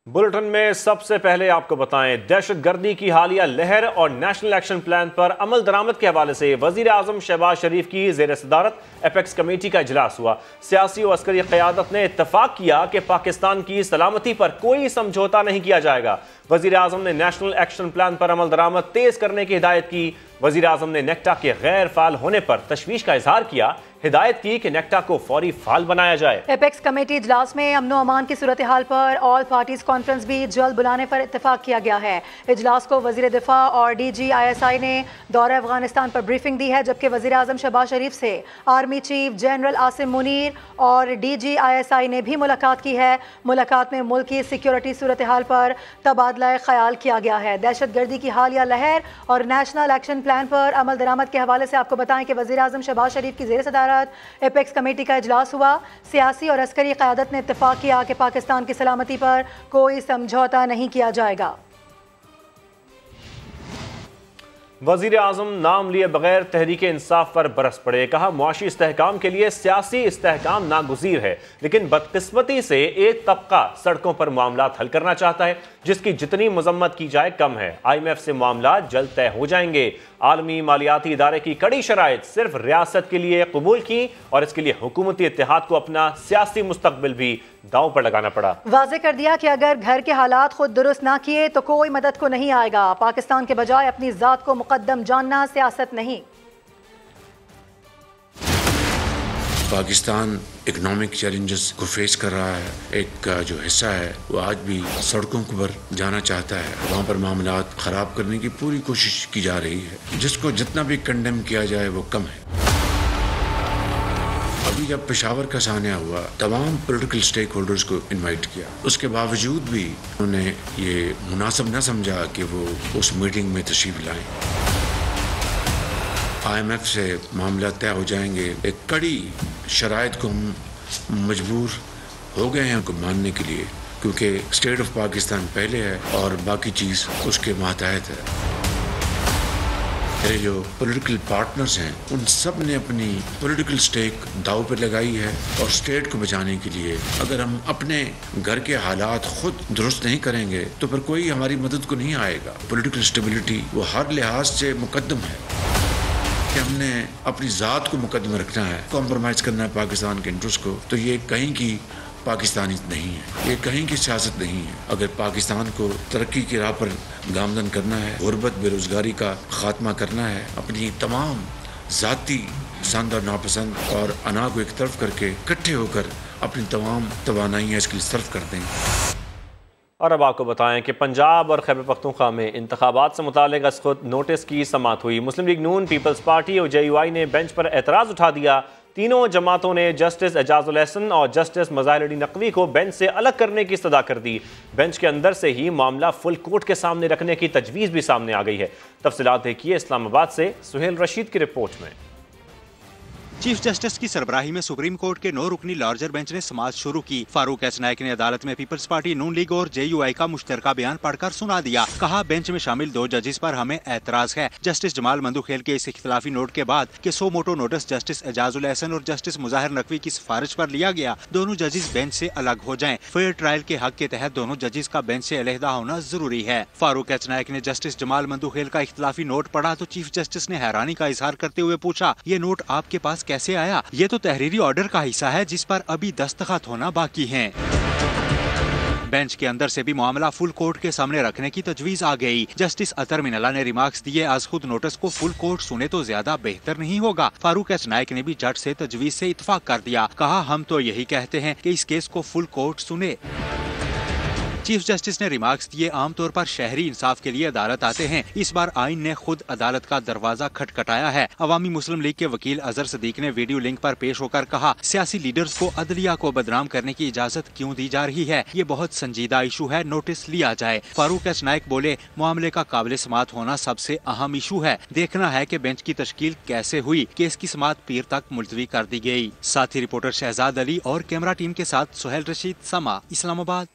Bulletin में सबसे पहले आपको बताएं, दहशतगर्दी की हालिया लहर और नेशनल एक्शन प्लान पर अमल दरामद के हवाले से वजीर आजम शहबाज शरीफ की जेर सदारत एपेक्स कमेटी का इजलास हुआ। सियासी और अस्करी क़यादत ने इत्तफाक किया कि पाकिस्तान की सलामती पर कोई समझौता नहीं किया जाएगा। वजीर आजम ने नेशनल एक्शन प्लान पर अमल दरामद तेज करने की हिदायत की। वजीर आजम ने नेक्टा के गैर फाल होने पर तशवीश का इजहार किया। हिदायत की कि नेक्टा को फौरी फाल बनाया जाए। एपेक्स कमेटी इजलास में अमनो अमान की सूरत हाल पर ऑल पार्टीज कॉन्फ्रेंस भी जल्द बुलाने पर इत्तेफाक किया गया है। इजलास को वजीर दिफा और DGISI ने दौरा अफगानिस्तान पर ब्रीफिंग दी है, जबकि वजीर आजम शहबाज शरीफ से army chief general Asim Munir और DGISI ने भी मुलाकात की है। मुलाकात में मुल्क की सिक्योरिटी सूरत हाल पर तबादला ख्याल किया गया है। दहशतगर्दी की हालिया लहर और नेशनल एक्शन प्लान पर अमल दरामद के हवाले से आपको बताएं कि वजीर आजम शहबाज शरीफ की जेर सदारत एपेक्स कमेटी का इजलास हुआ। सियासी और अस्करी क़यादत ने इत्तेफाक किया कि पाकिस्तान की सलामती पर कोई समझौता नहीं किया जाएगा। वजीर आजम नाम लिए बगैर तहरीक इंसाफ पर बरस पड़े। कहा, मुआशी इस्तेहकाम के लिए सियासी इस्तेहकाम नागुज़ीर है, लेकिन बदकिस्मती से एक तबका सड़कों पर मामलात हल करना चाहता है, जिसकी जितनी मजम्मत की जाए कम है। IMF से मामलात जल्द तय हो जाएंगे। आलमी मालियाती इदारे की कड़ी शराइत सिर्फ रियासत के लिए कबूल की और इसके लिए हुकूमती इत्तेहाद को अपना सियासी मुस्तकबिल भी दांव पर लगाना पड़ा। वाज़ेह कर दिया कि अगर घर के हालात खुद दुरुस्त ना किए तो कोई मदद को नहीं आएगा। पाकिस्तान के बजाय अपनी जात को मुकद्दम जानना सियासत नहीं। पाकिस्तान इकोनॉमिक चैलेंजेस को फेस कर रहा है। एक जो हिस्सा है वो आज भी सड़कों पर जाना चाहता है। वहाँ पर मामलात ख़राब करने की पूरी कोशिश की जा रही है, जिसको जितना भी कंडेम किया जाए वो कम है। अभी जब पेशावर का सान्या हुआ, तमाम पॉलिटिकल स्टेक होल्डर्स को इनवाइट किया, उसके बावजूद भी उन्होंने ये मुनासिब न समझा कि वो उस मीटिंग में तशरीफ लाएं। IMF से मामला तय हो जाएंगे। एक कड़ी शराइत को हम मजबूर हो गए हैं उनको मानने के लिए, क्योंकि स्टेट ऑफ पाकिस्तान पहले है और बाकी चीज़ उसके मातहत है। मेरे जो पॉलिटिकल पार्टनर्स हैं उन सब ने अपनी पॉलिटिकल स्टेक दाव पर लगाई है और स्टेट को बचाने के लिए अगर हम अपने घर के हालात खुद दुरुस्त नहीं करेंगे तो फिर कोई हमारी मदद को नहीं आएगा। पॉलिटिकल स्टेबिलिटी वो हर लिहाज से मुकद्दम है कि हमने अपनी ज़ात को मुकद्दम रखना है। कॉम्प्रोमाइज़ करना है पाकिस्तान के इंटरेस्ट को, तो ये कहीं की पाकिस्तानी नहीं है, ये कहीं की सियासत नहीं है। अगर पाकिस्तान को तरक्की की राह पर गामजन करना है, गुर्बत बेरोज़गारी का खात्मा करना है, अपनी तमाम ज़ाती पसंद और नापसंद और अना को एक तरफ करके इकट्ठे होकर अपनी तमाम तवानाइयाँ इसके लिए सर्व कर दें। और अब आपको बताएं कि पंजाब और खैबर पख्तूनख्वा में इंतखाबात से मुताल्लिक़ खुद नोटिस की समाअत हुई। मुस्लिम लीग नून, पीपल्स पार्टी और JUI ने बेंच पर एतराज़ उठा दिया। तीनों जमातों ने जस्टिस एजाजुल एहसन और जस्टिस मज़ाहिर अली नकवी को बेंच से अलग करने की इस्तदा कर दी। बेंच के अंदर से ही मामला फुल कोर्ट के सामने रखने की तजवीज़ भी सामने आ गई है। तफसीलात देखिए इस्लामाबाद से सुहेल रशीद की रिपोर्ट में। चीफ जस्टिस की सरबराही में सुप्रीम कोर्ट के 9 रुकनी लार्जर बेंच ने समाअत शुरू की। फारूक एच नायक ने अदालत में पीपल्स पार्टी, नून लीग और JUI का मुश्तरका बयान पढ़कर सुना दिया। कहा, बेंच में शामिल 2 जजेस पर हमें एतराज है। जस्टिस जमाल मंदुखेल के इस इख्तिलाफी नोट के बाद कि सो मोटो नोटिस जस्टिस एजाजुल एहसन और जस्टिस मुज़ाहिर नकवी की सिफारिश पर लिया गया, दोनों जजेस बेंच से अलग हो जाएं। फेयर ट्रायल के हक के तहत दोनों जजेस का बेंच से अलहदा होना जरूरी है। फारूक एच नायक ने जस्टिस जमाल मंदुखेल का इख्तिलाफी नोट पढ़ा तो चीफ जस्टिस ने हैरानी का इजहार करते हुए पूछा, ये नोट आपके पास कैसे आया? ये तो तहरीरी ऑर्डर का हिस्सा है जिस पर अभी दस्तखत होना बाकी हैं। बेंच के अंदर से भी मामला फुल कोर्ट के सामने रखने की तजवीज आ गई। जस्टिस अतर मिनल्ला ने रिमार्क्स दिए, आज खुद नोटिस को फुल कोर्ट सुने तो ज्यादा बेहतर नहीं होगा। फारूक एच नायक ने भी जज से तजवीज से इत्तफाक कर दिया। कहा, हम तो यही कहते हैं कि इस केस को फुल कोर्ट सुने। चीफ जस्टिस ने रिमार्क्स दिए, आमतौर पर शहरी इंसाफ के लिए अदालत आते हैं, इस बार आइन ने खुद अदालत का दरवाजा खटखटाया है। अवामी मुस्लिम लीग के वकील अजहर सदीक ने वीडियो लिंक पर पेश होकर कहा, सियासी लीडर्स को अदलिया को बदनाम करने की इजाजत क्यों दी जा रही है? ये बहुत संजीदा इशू है, नोटिस लिया जाए। फारूक एच नायक बोले, मामले का काबिल समाअत होना सबसे अहम इशू है, देखना है कि बेंच की तश्कील कैसे हुई। केस की समाअत पीर तक मुलतवी कर दी गई। साथी रिपोर्टर शहजाद अली और कैमरा टीम के साथ सुहेल रशीद, समा, इस्लामाबाद।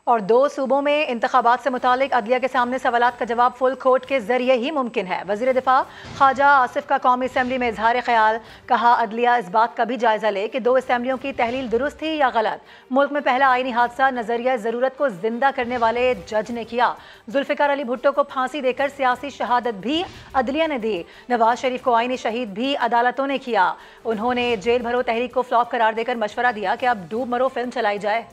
और 2 सूबों में इंतखाबात से मुतालिक अदलिया के सामने सवालात का जवाब फुल कोर्ट के जरिए ही मुमकिन है। वज़ीर दिफा ख्वाजा आसिफ का कौमी असम्बली में इजहार ख्याल, कहा अदलिया इस बात का भी जायजा ले कि 2 असम्बलियों की तहलील दुरुस्त थी या गलत। मुल्क में पहला आईनी हादसा नजरिया ज़रूरत को जिंदा करने वाले जज ने किया। जुल्फ़िकार अली भुट्टो को फांसी देकर सियासी शहादत भी अदलिया ने दी। नवाज शरीफ को आईनी शहीद भी अदालतों ने किया। उन्होंने जेल भरो तहरीक को फ्लॉप करार देकर मशवरा दिया कि अब डूब मरो फिल्म चलाई जाए।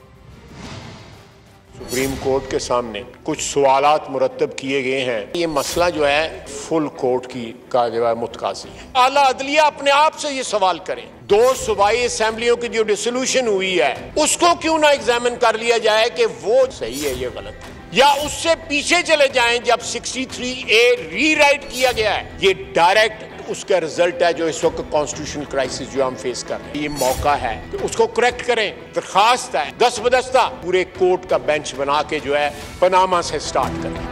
सुप्रीम कोर्ट के सामने कुछ सवालात मुरतब किए गए हैं। ये मसला जो है फुल कोर्ट का जो है मुतकाजी है। आला अदलिया अपने आप से ये सवाल करें, 2 सूबाई असेंबलियों की जो डिसोल्यूशन हुई है उसको क्यों ना एग्जामिन कर लिया जाए कि वो सही है या गलत है, या उससे पीछे चले जाएं जब 63A रीराइट किया गया है। ये डायरेक्ट उसका रिजल्ट है जो इस वक्त कॉन्स्टिट्यूशनल क्राइसिस जो हम फेस कर रहे हैं। ये मौका है कि उसको करेक्ट करें। दरखास्त है दस्तबदस्ता पूरे कोर्ट का बेंच बना के जो है पनामा से स्टार्ट करें।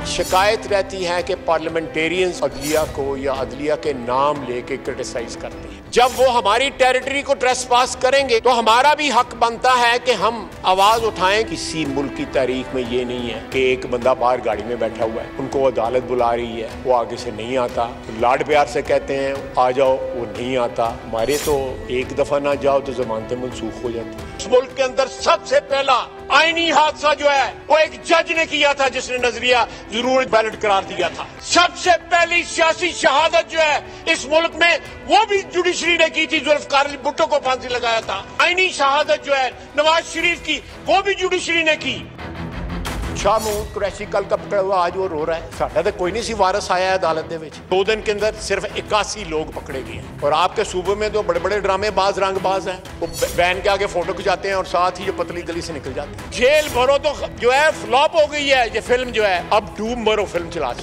शिकायत रहती है कि पार्लियामेंटेरियंस अदलिया को या अदलिया के नाम लेके क्रिटिसाइज करते हैं। जब वो हमारी टेरिटरी को ट्रेसपास करेंगे तो हमारा भी हक बनता है कि हम आवाज उठाएं। किसी मुल्क की तारीख में ये नहीं है कि एक बंदा बाहर गाड़ी में बैठा हुआ है, उनको अदालत बुला रही है, वो आगे से नहीं आता, तो लाड प्यार से कहते हैं आ जाओ, वो नहीं आता। हमारे तो एक दफा ना जाओ तो जमानतें मनसूख हो जाती है। इस मुल्क के अंदर सबसे पहला आईनी हादसा जो है वो एक जज ने किया था जिसने नजरिया जरूर वैलिड करार दिया था। सबसे पहली सियासी शहादत जो है इस मुल्क में वो भी जुडिशरी ने की थी, जुल्फ़िकार अली भुट्टो को फांसी लगाया था। आईनी शहादत जो है नवाज शरीफ की वो भी जुडिशरी ने की। शाह महमूद कुरैशी कल का पकड़ा हुआ आज वो रो रहा है। साडा तो कोई नहीं सी वारस आया है अदालत दे विच। 2 दिन के अंदर सिर्फ 81 लोग पकड़े गए हैं और आपके सूबे में तो बड़े बड़े ड्रामेबाज रंगबाज हैं। वो वैन के आगे फोटो खिंचाते हैं और साथ ही जो पतली गली से निकल जाते हैं। जेल भरो तो जो है फ्लॉप हो गई है ये फिल्म जो है, अब डूब मरो फिल्म चला।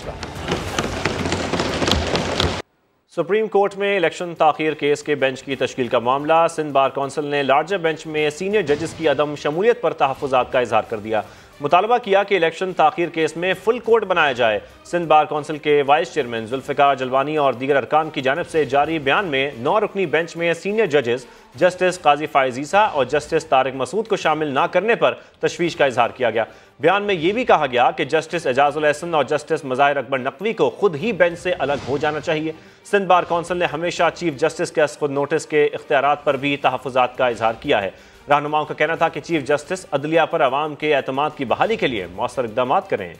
सुप्रीम कोर्ट में इलेक्शन ताखीर केस के बेंच की तश्कील का मामला। सिंध बार कौंसिल ने लार्जर बेंच में सीनियर जजेस की अदम शमूलियत पर तहफ़्फ़ुज़ात का इजहार कर दिया। मुतालबा किया कि इलेक्शन ताखीर केस में फुल कोर्ट बनाया जाए। सिंध बार कौंसिल के वाइस चेयरमैन जुल्फ़िकार जलवानी और दीगर अरकान की जानिब से जारी बयान में 9 रुकनी बेंच में सीनियर जजेस जस्टिस काजी फ़ाइज़ ईसा और जस्टिस तारिक मसूद को शामिल न करने पर तशवीश का इजहार किया गया। बयान में यह भी कहा गया कि जस्टिस एजाजुल एहसन और जस्टिस मज़ाहिर अकबर नकवी को खुद ही बेंच से अलग हो जाना चाहिए। सिंध बार कौंसिल ने हमेशा चीफ जस्टिस के खुद नोटिस के इख्तियारात पर भी तहफ़्फ़ुज़ात का इजहार किया है। रहनुमाओं का कहना था कि चीफ जस्टिस अदलिया पर अवाम के एतमाद की बहाली के लिए मौसर इक़दाम करें।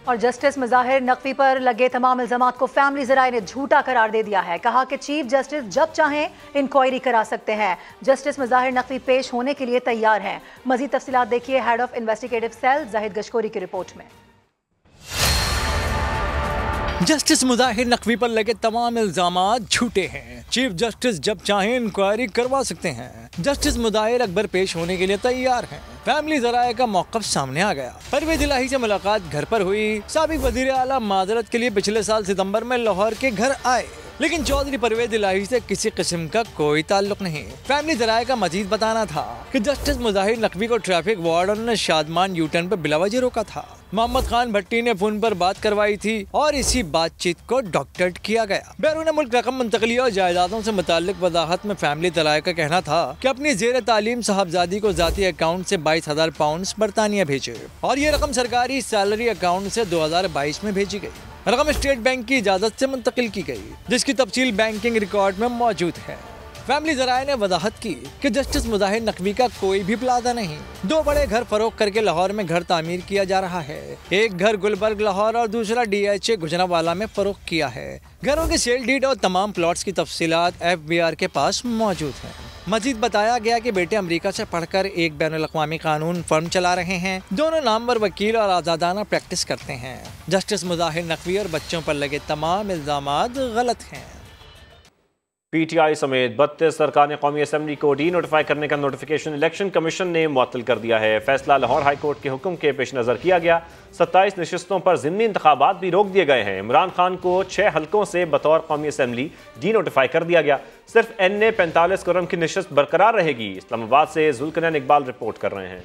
और जस्टिस मज़ाहिर नकवी पर लगे तमाम इल्ज़ामात को फैमिली ज़राए ने झूठा करार दे दिया है। कहा कि चीफ जस्टिस जब चाहें इंक्वायरी करा सकते हैं। जस्टिस मज़ाहिर नकवी पेश होने के लिए तैयार हैं। मज़ीद तफसीलात देखिए head of investigative cell Zahid Gashkori की रिपोर्ट में। जस्टिस मुज़ाहिर नकवी पर लगे तमाम इल्जामात झूठे हैं। चीफ जस्टिस जब चाहें इंक्वायरी करवा सकते हैं। जस्टिस मुज़ाहिर अकबर पेश होने के लिए तैयार हैं। फैमिली ज़राए का मौक़िफ़ सामने आ गया। परवेज़ इलाही से मुलाकात घर पर हुई। साबिक़ वज़ीर आला माज़रत के लिए पिछले साल सितंबर में लाहौर के घर आए, लेकिन चौधरी परवेज़ इलाही से किसी किस्म का कोई ताल्लुक नहीं। फैमिली ज़राए का मजीद बताना था कि जस्टिस मुज़ाहिर नकवी को ट्रैफिक वार्डन ने शादमान यूटर्न पर बिलावजह रोका था। मोहम्मद खान भट्टी ने फोन पर बात करवाई थी और इसी बातचीत को डॉक्टरेट किया गया। बैरून मुल्क रकम मुंतकली और जायदादों से मुताल्लिक वजाहत में फैमिली ज़राए का कहना था कि अपनी जेर तालीम साहबजादी को जाती अकाउंट से 22,000 पाउंड बरतानिया भेजे और ये रकम सरकारी सैलरी अकाउंट से 2022 में भेजी गई। रकम स्टेट बैंक की इजाज़त से मुंतकिल की गई, जिसकी तफसील बैंकिंग रिकॉर्ड में मौजूद है। फैमिली ज़राए ने वजाहत की कि जस्टिस मुज़ाहिर नकवी का कोई भी प्लाजा नहीं। 2 बड़े घर फरोख्त करके लाहौर में घर तामीर किया जा रहा है। एक घर गुलबर्ग लाहौर और दूसरा DHA गुजरांवाला में फरोख्त किया है। घरों के सेल डीड और तमाम प्लॉट्स की तफसीलात FBR के पास मौजूद है। मजीद बताया गया कि बेटे अमेरिका से पढ़कर एक बैनुल-अक़वामी कानून फर्म चला रहे हैं। दोनों नामवर वकील और आज़ादाना प्रैक्टिस करते हैं। जस्टिस मुज़ाहिर नकवी और बच्चों पर लगे तमाम इल्ज़ामात गलत हैं। PTI समेत 32 अरकान कौमी असम्बली को डी नोटिफाई करने का नोटिफिकेशन इलेक्शन कमीशन ने मुअत्तल कर दिया है। फैसला लाहौर हाई कोर्ट के हुक्म के पेश नज़र किया गया। 27 नशिस्तों पर ज़िमनी इंतखाबात भी रोक दिए गए हैं। इमरान खान को 6 हल्कों से बतौर कौमी असम्बली डी नोटिफाई कर दिया गया। सिर्फ NA 45 कुरम की नशिस्त बरकरार रहेगी। इस्लामाबाद से जुल्करनैन इकबाल रिपोर्ट कर रहे हैं।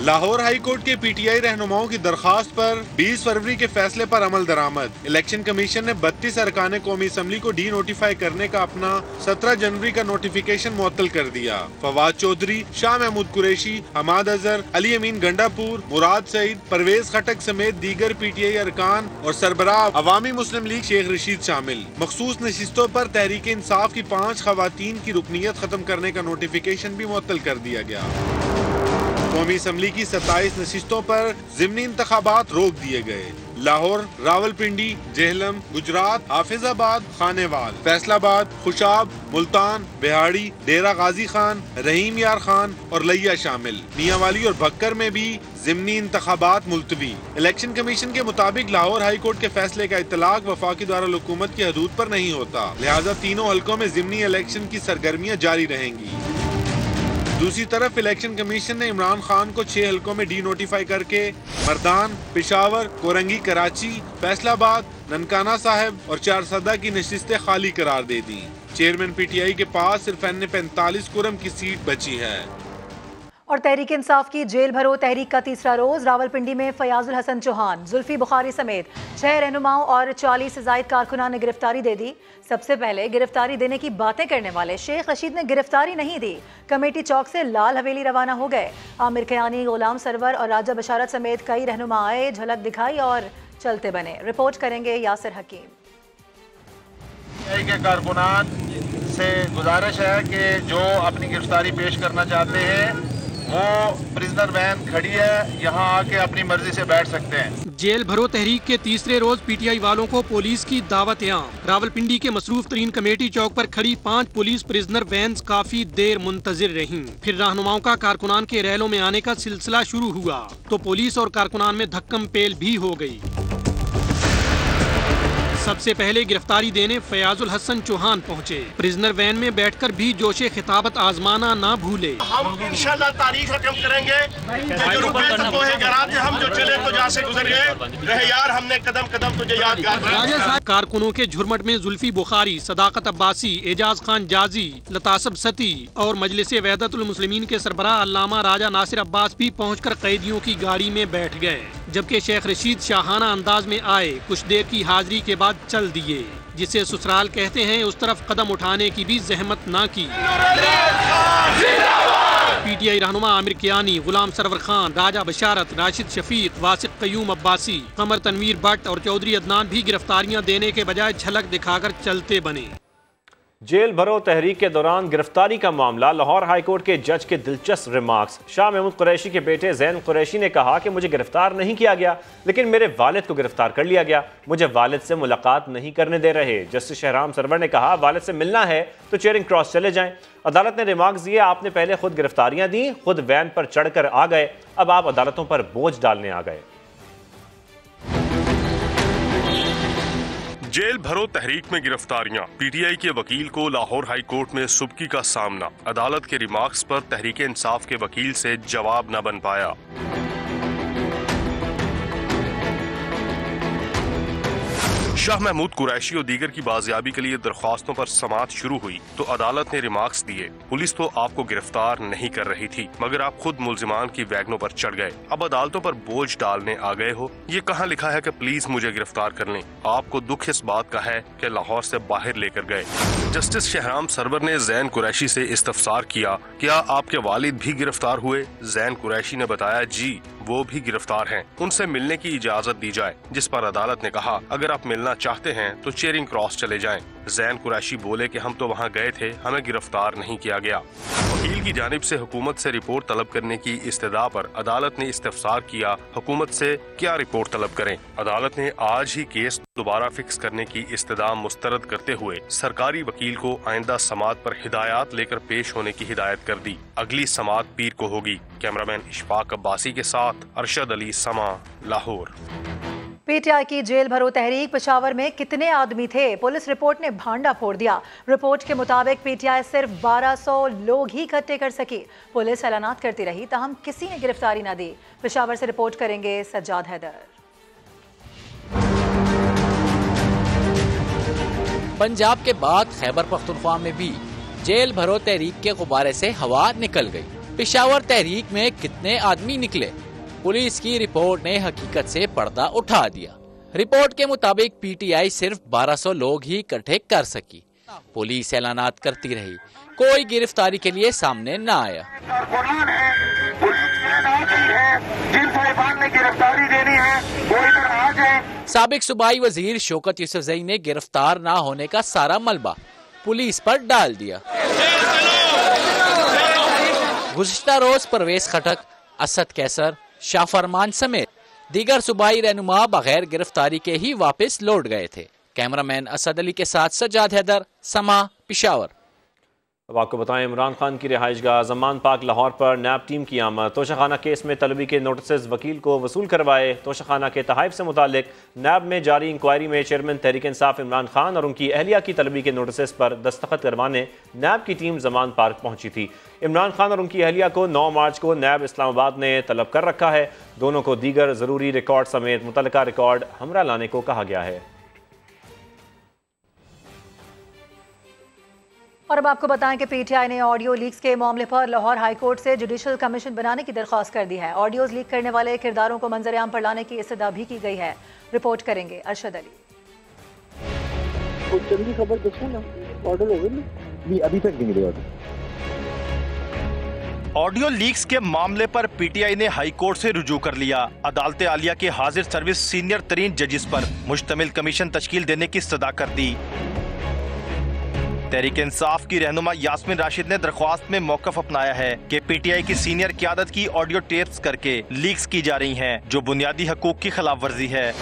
लाहौर हाई कोर्ट के पीटीआई रहनुमाओं की दरखास्त पर 20 फरवरी के फैसले पर अमल दरामद। इलेक्शन कमीशन ने 32 अरकान कौमी असम्बली को डी नोटिफाई करने का अपना 17 जनवरी का नोटिफिकेशन मुअत्तल कर दिया। फवाद चौधरी, शाह महमूद कुरैशी, हमाद अजहर, अली अमीन गंडापुर, मुराद सईद, परवेज खटक समेत दीगर पीटीआई अरकान और सरबराह अवामी मुस्लिम लीग शेख रशीद शामिल। मखसूस नशिस्तों पर तहरीक इंसाफ की 5 खवातीन की रुकनीत खत्म करने का नोटिफिकेशन भी मुअत्तल कर दिया गया। कौमी असम्बली की 27 नशिस्तों पर ज़िमनी इंतखाबात रोक दिए गए। लाहौर, रावलपिंडी, जेहलम, गुजरात, हाफिजाबाद, खानेवाल, फैसलाबाद, खुशाब, मुल्तान, बिहाड़ी, डेरा गाजी खान, रहीम यार खान और लिया शामिल। मियांवाली और भक्कर में भी ज़िमनी इंतखाबात मुलतवी। इलेक्शन कमीशन के मुताबिक लाहौर हाई कोर्ट के फैसले का इतलाक वफाकी दारुल-हुकूमत की हदूद पर नहीं होता, लिहाजा तीनों हलकों में ज़िमनी इलेक्शन की सरगर्मियाँ जारी रहेंगी। दूसरी तरफ इलेक्शन कमीशन ने इमरान खान को 6 हलकों में डी नोटिफाई करके मर्दान, पेशावर, कोरंगी, कराची, फैसलाबाद, ननकाना साहिब और चारसदा की नशिस्तें खाली करार दे दी। चेयरमैन पीटीआई के पास सिर्फ 45 कुरम की सीट बची है। और तहरीक इंसाफ की जेल भरो तहरीक का तीसरा रोज। रावलपिंडी में फयाजुल हसन चौहान, जुल्फी बुखारी समेत 6 रहनुमाओं और 40 से जायद कारकुनान ने गिरफ्तारी दे दी। सबसे पहले गिरफ्तारी देने की बातें करने वाले शेख रशीद ने गिरफ्तारी नहीं दी। कमेटी चौक से लाल हवेली रवाना हो गए। आमिर खयानी, गुलाम सरवर और राजा बशारत समेत कई रहनुमा आए, झलक दिखाई और चलते बने। रिपोर्ट करेंगे यासिर हकीम। के कारकुनान से गुजारिश है कि जो अपनी गिरफ्तारी पेश करना चाहते हैं वो प्रिजनर वैन खड़ी है, यहाँ आके अपनी मर्जी से बैठ सकते हैं। जेल भरो तहरीक के तीसरे रोज पीटीआई वालों को पुलिस की दावत आम। रावलपिंडी के मसरूफ तरीन कमेटी चौक पर खड़ी 5 पुलिस प्रिजनर वैन काफी देर मुंतजिर रहीं। फिर रहनुमाओं का कारकुनान के रैलों में आने का सिलसिला शुरू हुआ तो पुलिस और कारकुनान में धक्कम पेल भी हो गई। सबसे पहले गिरफ्तारी देने फयाजुल हसन चौहान पहुंचे। प्रिजनर वैन में बैठकर भी जोशे खिताबत आजमाना ना भूले। हम इंशाल्लाह तारीख रकम करेंगे। जो रुपए तो है घरात हम जो चले तो जहाँ से गुजर गए रहे यार, हमने कदम कदम तुझे यादगार। कारकुनों के झुरमट में जुल्फी बुखारी, सदाकत अब्बासी, एजाज खान जाजी, लतासब सती और मजलिस वहदतुल मुस्लिमीन के सरबराह अल्लामा राजा नासिर अब्बास भी पहुंचकर कैदियों की गाड़ी में बैठ गए। जबकि शेख रशीद शाहाना अंदाज में आए, कुछ देर की हाजिरी के बाद चल दिए। जिसे ससुराल कहते हैं, उस तरफ कदम उठाने की भी जहमत ना की। पीटीआई रहनुमा आमिर कियानी, गुलाम सरवर खान, राजा बशारत, राशिद शफीक, वासिक कयूम अब्बासी, कमर तनवीर भट्ट और चौधरी अदनान भी गिरफ्तारियां देने के बजाय झलक दिखाकर चलते बने। जेल भरो तहरीक के दौरान गिरफ्तारी का मामला, लाहौर हाई कोर्ट के जज के दिलचस्प रिमार्क्स। शाह महमूद कुरैशी के बेटे जैन कुरैशी ने कहा कि मुझे गिरफ्तार नहीं किया गया, लेकिन मेरे वालिद को गिरफ्तार कर लिया गया। मुझे वालिद से मुलाकात नहीं करने दे रहे। जस्टिस शहराम सरवर ने कहा वालिद से मिलना है तो चेयरिंग क्रॉस चले जाएं। अदालत ने रिमार्क्स दिए, आपने पहले खुद गिरफ्तारियां दी, खुद वैन पर चढ़कर आ गए, अब आप अदालतों पर बोझ डालने आ गए। जेल भरो तहरीक में गिरफ्तारियां, पीटीआई के वकील को लाहौर हाई कोर्ट में सुबकी का सामना। अदालत के रिमार्क्स पर तहरीक इंसाफ के वकील से जवाब न बन पाया। शाह महमूद कुरैशी और दीगर की बाजियाबी के लिए दरख्वास्तों पर समाअत शुरू हुई तो अदालत ने रिमार्क्स दिए, पुलिस तो आपको गिरफ्तार नहीं कर रही थी, मगर आप खुद मुल्जिमान की वैगनों पर चढ़ गए, अब अदालतों पर बोझ डालने आ गए हो। ये कहाँ लिखा है कि प्लीज मुझे गिरफ्तार कर लें? आपको दुख इस बात का है कि लाहौर से बाहर लेकर गए। जस्टिस शहराम सरवर ने जैन कुरैशी से इस्तफसार किया, क्या आपके वालिद भी गिरफ्तार हुए? जैन कुरैशी ने बताया, जी वो भी गिरफ्तार हैं, उनसे मिलने की इजाजत दी जाए। जिस पर अदालत ने कहा, अगर आप मिलना चाहते हैं तो चेयरिंग क्रॉस चले जाएं। जैन कुरैशी बोले कि हम तो वहां गए थे, हमें गिरफ्तार नहीं किया गया। वकील की जानिब से हुकूमत से रिपोर्ट तलब करने की इस्तदा पर अदालत ने इस्तफसार किया, हुकूमत से क्या रिपोर्ट तलब करें? अदालत ने आज ही केस दोबारा फिक्स करने की इस्तदा मुस्तरद करते हुए सरकारी वकील को आइंदा समाअत पर हिदायत लेकर पेश होने की हिदायत कर दी। अगली समाअत पीर को होगी। कैमरामैन इशफाक अब्बासी के साथ अरशद अली, समा, लाहौर। पीटीआई की जेल भरो तहरीक, पेशावर में कितने आदमी थे? पुलिस रिपोर्ट ने भांडा फोड़ दिया। रिपोर्ट के मुताबिक पीटीआई सिर्फ 1200 लोग ही इकट्ठे कर सकी। पुलिस ऐलानात करती रही, ताहम किसी ने गिरफ्तारी न दी। पेशावर से रिपोर्ट करेंगे सज्जाद हैदर। पंजाब के बाद खैबर पख्तूनख्वा में भी जेल भरो तहरीक के गुब्बारे से हवा निकल गई। पेशावर तहरीक में कितने आदमी निकले? पुलिस की रिपोर्ट ने हकीकत से पर्दा उठा दिया। रिपोर्ट के मुताबिक पीटीआई सिर्फ 1200 लोग ही इकट्ठे कर सकी। पुलिस ऐलानात करती रही, कोई गिरफ्तारी के लिए सामने न आया। साबिक सूबाई वजीर शौकत यूसुफजई ने गिरफ्तार न होने का सारा मलबा पुलिस पर डाल दिया। गुज़िश्ता रोज परवेज खटक, असद कैसर, शाह फरमान समेत दीगर सूबाई रहनुमा बगैर गिरफ्तारी के ही वापस लौट गए थे। कैमरामैन असद अली के साथ सज्जाद हैदर, समा, पेशावर। अब आपको बताएं, इमरान खान की रिहाइशगाह ज़मान पार्क लाहौर पर नैब टीम की आमद। तोशाखाना केस में तलबी के नोटिस वकील को वसूल करवाए। तोशाखाना के तहाइफ से मुतालिक नैब में जारी इंक्वायरी में चेयरमैन तहरीक इंसाफ इमरान खान और उनकी अहलिया की तलबी के नोटिस पर दस्तखत करवाने नैब की टीम ज़मान पार्क पहुंची थी। इमरान खान और उनकी अहलिया को 9 मार्च को नैब इस्लामाबाद ने तलब कर रखा है। दोनों को दीगर ज़रूरी रिकॉर्ड समेत मुतल्लिका रिकॉर्ड हमरा लाने को कहा गया है। और अब आपको बताएं कि पीटीआई ने ऑडियो लीक्स के मामले पर लाहौर हाई कोर्ट से जुडिशल कमीशन बनाने की दरख्वास्त कर दी है। ऑडियोज लीक करने वाले किरदारों को मंजर आम पर लाने की इस्तदा भी की गई है। रिपोर्ट करेंगे अरशद अली। जल्दी खबर दसो ना, ऑर्डर हो गए? अभी तक नहीं मिले ऑर्डर। ऑडियो लीक्स के मामले पर पीटीआई ने हाई कोर्ट से रुजू कर लिया। अदालत आलिया के हाजिर सर्विस सीनियर तरीन जजिस पर मुश्तमिल कमीशन तश्कील देने की सदा कर दी। तहरीक इंसाफ की रहनुमा यास्मीन राशिद ने दरख्वास्त में मौकफ अपनाया है कि पीटीआई की सीनियर क़यादत की ऑडियो टेप्स करके लीक्स की जा रही हैं, जो बुनियादी हकूक की खिलाफ वर्जी है।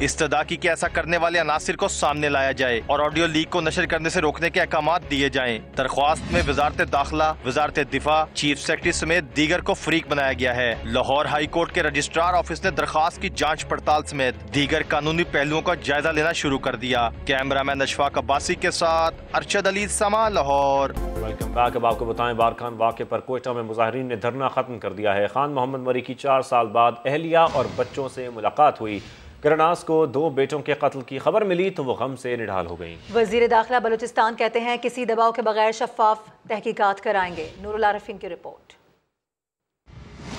इस्तदा की कि ऐसा करने वाले अनासिर को सामने लाया जाए और ऑडियो लीक को नशर करने से रोकने के अहकामात दिए जाएं। दरख्वास्त में वजारत दाखिला, वजारत दिफा, चीफ सेक्रेटरी समेत दीगर को फरीक बनाया गया है। लाहौर हाई कोर्ट के रजिस्ट्रार ऑफिस ने दरख्वास्त की जांच पड़ताल समेत दीगर कानूनी पहलुओं का जायजा लेना शुरू कर दिया। कैमरामैन अशफाक अब्बासी के साथ अरशद अली, समा, लाहौर। Welcome back. अब आपको बताएं, बारखान वाक़े पर कोयटा में मुजाहिरीन ने धरना खत्म कर दिया है। खान मोहम्मद मरी की 4 साल बाद अहलिया और बच्चों से मुलाकात हुई। करनास को 2 बेटों के कत्ल की खबर मिली तो वो गम से निढाल हो गई। वजीर दाखिला बलूचिस्तान कहते हैं किसी दबाव के बगैर शफाफ तहकीकात कराएंगे। नूरुल आरिफीन की रिपोर्ट।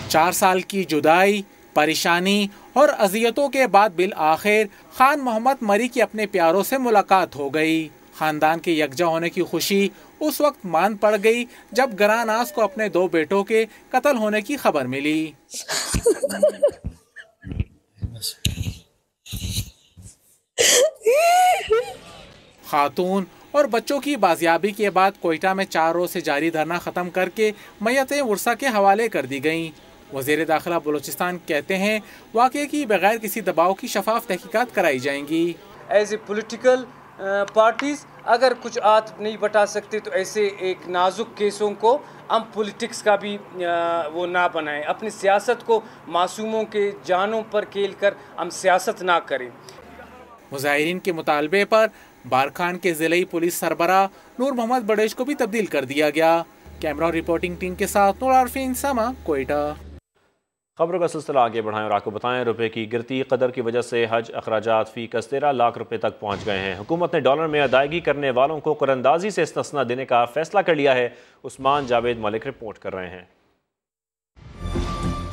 4 साल की जुदाई, परेशानी और अजियतों के बाद बिल आखिर खान मोहम्मद मरी की अपने प्यारों से मुलाकात हो गई। खानदान के यकजा होने की खुशी उस वक्त मान पड़ गई जब गरानास को अपने 2 बेटों के कत्ल होने की खबर मिली। खातून और बच्चों की बाजियाबी के बाद कोयटा में 4 रोज से जारी धरना खत्म करके मैयतें वर्सा के हवाले कर दी गईं। वज़ीर दाखिला बलूचिस्तान कहते हैं वाक़े की बगैर किसी दबाव की शफाफ तहकीकात कराई जाएंगी। एज ए पोलिटिकल पार्टीज अगर कुछ हाथ नहीं बटा सकते तो ऐसे एक नाजुक केसों को हम पॉलिटिक्स का भी वो ना बनाएं। अपनी सियासत को मासूमों के जानों पर खेल कर हम सियासत ना करें। मुजाहिरीन के मुतालबे पर बारखान के ज़िले पुलिस सरबराह नूर मोहम्मद बड़ेश को भी तब्दील कर दिया गया। कैमरा रिपोर्टिंग टीम के साथ नूर आरफीन, समा, कोयटा। खबरों का सिलसिला आगे बढ़ाएं और आपको बताएं, रुपए की गिरती कदर की वजह से हज अखराजात फ़ीकस 13 लाख रुपए तक पहुंच गए हैं। हुकूमत ने डॉलर में अदायगी करने वालों को कुरअंदाजी से इस्तिस्ना देने का फैसला कर लिया है। उस्मान जावेद मलिक रिपोर्ट कर रहे हैं।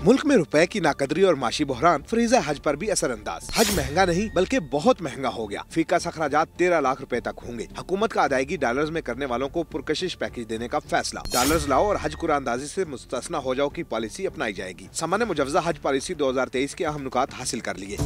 मुल्क में रुपए की नाकदरी और माशी बहरान फरीजा हज पर भी असरअंदाज। हज महंगा नहीं बल्कि बहुत महंगा हो गया। फीकस अखराजात 13 लाख रुपए तक होंगे। हुकूमत का अदायगी डॉलर्स में करने वालों को पुरकशिश पैकेज देने का फैसला। डॉलर्स लाओ और हज कुरानदाजी से मुस्तस्ना हो जाओ की पॉलिसी अपनाई जाएगी। समा ने मुजव्वजा हज पॉलिसी 2023 के अहम नुकात हासिल कर लिए।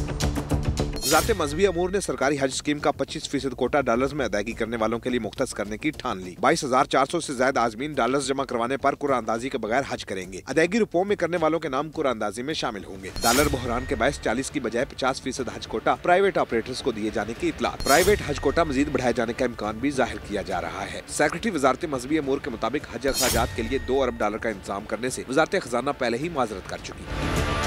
वज़ारत मज़हबी अमूर ने सरकारी हज स्कीम का 25% कोटा डॉलर्स में अदायगी करने वालों के लिए मुख्तस करने की ठान ली। 22,400 से ज्यादा आज़मीन डॉलर्स जमा करवाने पर कुरानदाजी के बगैर हज करेंगे। अदायगी रुपयों में करने वालों के नाम कुरानदाजी में शामिल होंगे। डॉलर बहरान के बायस 40 की बजाय 50% हज कोटा प्राइवेट ऑपरेटर्स को दिए जाने की इतला। प्राइवेट हज कोटा मजीद बढ़ाए जाने का इम्कान भी जाहिर किया जा रहा है। सेक्रेटरी वज़ारत मज़हबी अमूर के मुताबिक हज अखराजात के लिए 2 अरब डॉलर का इंतजाम करने से वज़ारत खजाना पहले ही माजरत कर चुकी।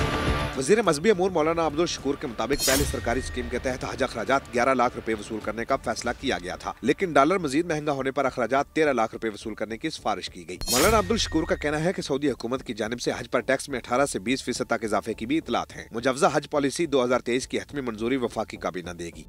वज़ीर मज़हबी अमूर मौलाना अब्दुल शकूर के मुताबिक पहले सरकारी स्कीम के तहत हज अखराजात 11 लाख रुपए वसूल करने का फैसला किया गया था, लेकिन डॉलर मजीद महंगा होने पर अखराजात 13 लाख रुपए वसूल करने की सिफारिश की गई। मौलाना अब्दुल शकूर का कहना है कि सऊदी हुकूमत की जानिब से हज पर टैक्स में 18 से 20% तक इजाफे की भी इतलात है। मुजव्वजा हज पॉलिसी 2023 की हतमी मंजूरी वफाकी काबीना देगी।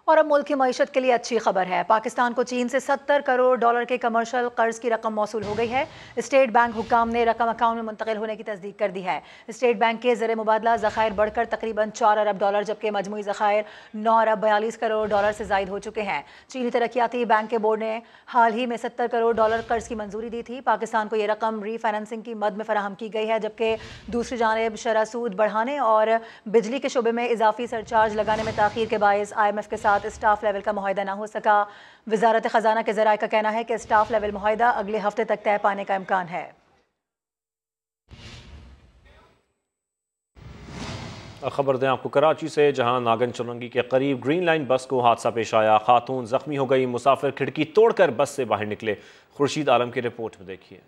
और अब मुल्क की मईशत के लिए अच्छी खबर है। पाकिस्तान को चीन से 70 करोड़ डॉलर के कमर्शियल कर्ज की रकम मौसूल हो गई है। स्टेट बैंक हुक्काम ने रकम अकाउंट में मुंतकिल होने की तस्दीक कर दी है। स्टेट बैंक के ज़र मुबादला ज़खायर बढ़कर तकरीबन 4 अरब डॉलर, जबकि मजमूई ज़खायर 9 अरब 42 करोड़ डॉलर से ज़ायद हो चुके हैं। चीनी तरक्याती बैंक के बोर्ड ने हाल ही में 70 करोड़ डॉलर कर्ज की मंजूरी दी थी। पाकिस्तान को यह रकम रीफाइनेंसिंग की मद में फराहम की गई है, जबकि दूसरी जानिब शरह सूद बढ़ाने और बिजली के शोबे में इजाफी सरचार्ज लगाने में ताख़ीर के बायस IMF के साथ स्टाफ लेवल का मुआहदा न हो सका। वजारत खजाना के ज़राए का कहना है कि स्टाफ लेवल मुआहदा अगले हफ्ते तक तय पाने का इम्कान है। खबर दें आपको कराची से, जहां नागन चौरंगी के करीब ग्रीन लाइन बस को हादसा पेश आया। खातून जख्मी हो गई। मुसाफिर खिड़की तोड़कर बस से बाहर निकले। खुर्शीद आलम की रिपोर्ट में देखिए।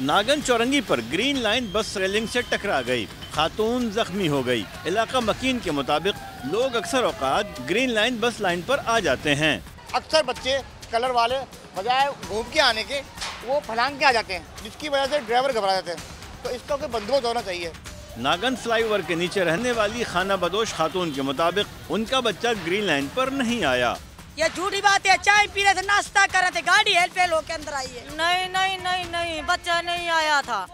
नागन चौरंगी पर ग्रीन लाइन बस रेलिंग से टकरा गई। खातून जख्मी हो गई। इलाका मकीन के मुताबिक लोग अक्सर औकात ग्रीन लाइन बस लाइन पर आ जाते हैं। अक्सर बच्चे कलर वाले बजाय घूम के आने के वो फलांग के आ जाते हैं, जिसकी वजह से ड्राइवर घबरा जाते हैं। तो इसका कोई बंदोबस्त होना चाहिए। नागन फ्लाईओवर के नीचे रहने वाली खाना बदोश खातून के मुताबिक उनका बच्चा ग्रीन लाइन पर नहीं आया। ये झूठी बात है। चाय पी रहे थे, नाश्ता कर रहे थे, गाड़ी हेल्प फेल होकर अंदर आई है। नहीं नहीं नहीं नहीं, बच्चा नहीं आया था।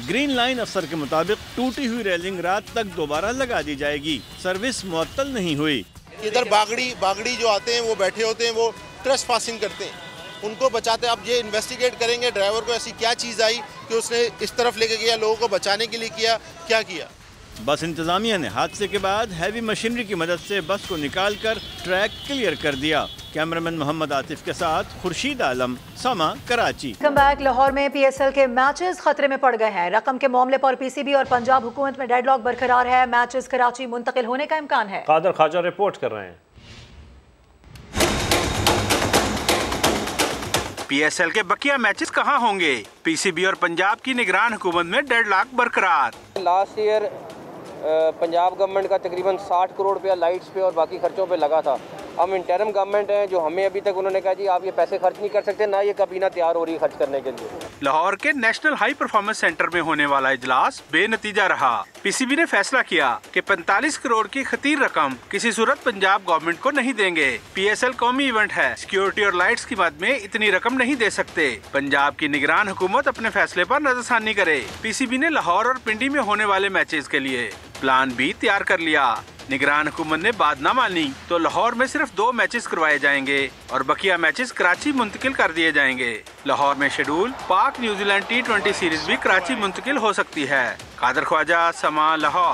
ग्रीन लाइन अफसर के मुताबिक टूटी हुई रेलिंग रात तक दोबारा लगा दी जाएगी। सर्विस मुअत्तल नहीं हुई। इधर बागड़ी जो आते हैं वो बैठे होते हैं, वो ट्रेसपासिंग करते हैं, उनको बचाते। अब ये इन्वेस्टिगेट करेंगे ड्राइवर को ऐसी क्या चीज़ आई कि उसने इस तरफ लेके गया, लोगों को बचाने के लिए किया, क्या किया। बस इंतजामिया ने हादसे के बाद हैवी मशीनरी की मदद से बस को निकालकर ट्रैक क्लियर कर दिया। कैमरामैन मोहम्मद आतिफ के साथ खुर्शीद आलम, समा, कराची। Come back. लाहौर में PSL के मैचेस खतरे में पड़ गए हैं। रकम के मामले पर PCB और पंजाब हुकूमत में डेडलॉक बरकरार है। मैचेस कराची मुंतकिल होने का इम्कान है। कादर ख्वाजा रिपोर्ट कर रहे हैं। PSL के बकिया मैचेस कहां होंगे? PCB और पंजाब की निगरान हुकूमत में डेडलॉक बरकरार। लास्ट ईयर पंजाब गवर्नमेंट का तकरीबन 60 करोड़ रुपया लाइट्स पे और बाकी खर्चों पे लगा था। हम इंटरम गवर्नमेंट है, जो हमें अभी तक उन्होंने कहा जी आप ये पैसे खर्च नहीं कर सकते, ना ये काबीना तैयार हो रही है खर्च करने के लिए। लाहौर के नेशनल हाई परफॉर्मेंस सेंटर में होने वाला इजलास बेनतीजा रहा। PCB ने फैसला किया कि 45 करोड़ की खतीर रकम किसी सूरत पंजाब गवर्नमेंट को नहीं देंगे। PSL कौमी इवेंट है, सिक्योरिटी और लाइट्स की मद में इतनी रकम नहीं दे सकते। पंजाब की निगरान हुकूमत अपने फैसले पर नजरसानी करे। PCB ने लाहौर और पिंडी में होने वाले मैचेस के लिए प्लान भी तैयार कर लिया। निगरान हुकूमत ने बात न मानी तो लाहौर में सिर्फ 2 मैचेस करवाए जाएंगे और बकिया मैचेस कराची मुंतकिल कर दिए जाएंगे। लाहौर में शेड्यूल पाक न्यूजीलैंड T20 सीरीज भी कराची मुंतकिल हो सकती है। कादर ख्वाजा, समा, लाहौर।